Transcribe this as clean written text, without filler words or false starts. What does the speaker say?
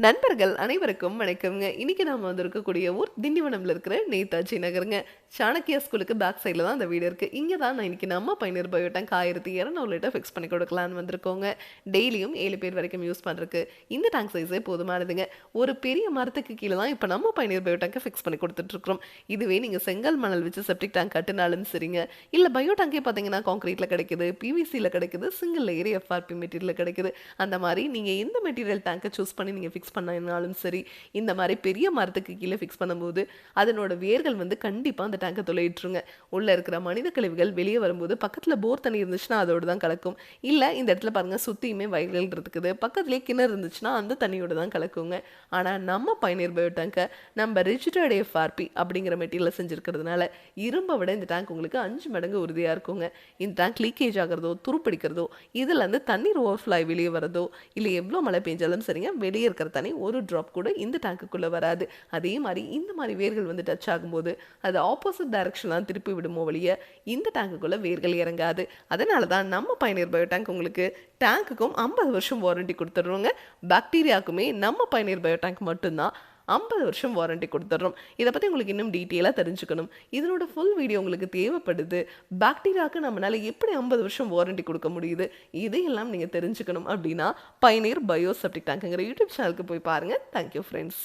நண்பர்கள் அனைவருக்கும் வணக்கம்ங்க. இன்னைக்கு நாம வந்திருக்கக்கூடிய ஊர் திண்டிவனம்ல இருக்கிற நேதாஜி நகருங்க. சாணக்கியா ஸ்கூலுக்கு பேக் சைடுல தான் அந்த வீடு இருக்கு. இங்க தான் நான் இன்னைக்கு நம்ம பயணியர் பயோ டேங்க் 1200 லிட்டர் ஃபிக்ஸ் பண்ணி கொடுக்கலான்னு வந்திருக்கோங்க. டெய்லியும் 7 பேர் வரைக்கும் யூஸ் பண்றதுக்கு இந்த டேங்க் சைஸே போதுமானதுங்க. ஒரு பெரிய மரத்துக்கு கீழே தான் இப்போ நம்ம பயணியர் பயோ டேங்கை ஃபிக்ஸ் பண்ணி கொடுத்துட்டு இருக்கிறோம். இதுவே நீங்க செங்கல் மணல் வச்சு செப்டிக் டேங்க் கட்டினாலும் சரிங்க, இல்ல பயோ டேங்கே பார்த்தீங்கன்னா கான்கிரீட்ல கிடைக்குது, பிவிசியில் கிடைக்குது, சிங்கிள் லேயர் எஃப்ஆர்பி மெட்டீரியல் கிடைக்குது. அந்த மாதிரி நீங்க எந்த மெட்டீரியல் டேங்கை சூஸ் பண்ணி நீங்க ஃபிக்ஸ் பண்ணாலும் சரி, இந்த மாதிரி பெரிய மரத்துக்கு கீழே ஃபிக்ஸ் பண்ணும்போது அதனோட வேர்கள் வந்து கண்டிப்பா அந்த டேங்கை துளையிட்டுருங்க. உள்ள இருக்கிற மனித கழிவுகள் வெளியே வரும்போது பக்கத்துல போர் தண்ணி இருந்துச்சுன்னா அதோட தான் கலக்கும். இல்ல இந்த இடத்துல பாருங்க சுத்தியுமே வயல்கள் இருக்குது, பக்கத்துலேயே கிணறு இருந்துச்சுன்னா அந்த தண்ணியோட தான் கலக்குங்க. ஆனா நம்ம பயணியர் பயோ டேங்கை நம்ம ரிஜிட்டட் எஃப்ஆர்பி அப்படிங்கிற மெட்டீரியல் செஞ்சிருக்கிறதுனால இரும்பை விட இந்த டேங்க் உங்களுக்கு 5 மடங்கு உறுதியா இருக்குங்க. இந்த டேங்க் லீக்கேஜ் ஆகிறதோ துருப்பிடிக்கிறதோ இதுல இருந்து தண்ணீர் ஓவர்ஃப்ளோ வெளியே வரதோ இல்லை எவ்வளோ மழை பெஞ்சாலும் சரிங்க வெளியே இருக்கிற தண்ணி ஒரு ட்ராப் கூட இந்த டேங்குக்குள்ளே வராது. அதே மாதிரி இந்த மாதிரி வேர்கள் வந்து டச் ஆகும்போது அது ஆப்போசிட் டைரக்ஷன்லாம் திருப்பி விடுமோ வழிய இந்த டேங்குக்குள்ளே வேர்கள் இறங்காது. அதனால தான் நம்ம பயணியர் பயோ டேங்க் உங்களுக்கு டேங்குக்கும் 50 வருஷம் வாரண்டி கொடுத்துட்றோங்க. பாக்டீரியாவுக்குமே நம்ம பயணியர் பயோ டேங்க் மட்டும்தான் 50 வருஷம் வாரண்டி கொடுத்துட்றோம். இதை பற்றி உங்களுக்கு இன்னும் டீட்டெயிலாக தெரிஞ்சுக்கணும், இதனோட ஃபுல் வீடியோ உங்களுக்கு தேவைப்படுது, பாக்டீரியாவுக்கு நம்மளால எப்படி 50 வருஷம் வாரண்டி கொடுக்க முடியுது, இதையெல்லாம் நீங்கள் தெரிஞ்சுக்கணும் அப்படின்னா பயணியர் பயோ செப்டிக் டேங்க்ங்கிற யூடியூப் சேனலுக்கு போய் பாருங்கள். Thank you friends.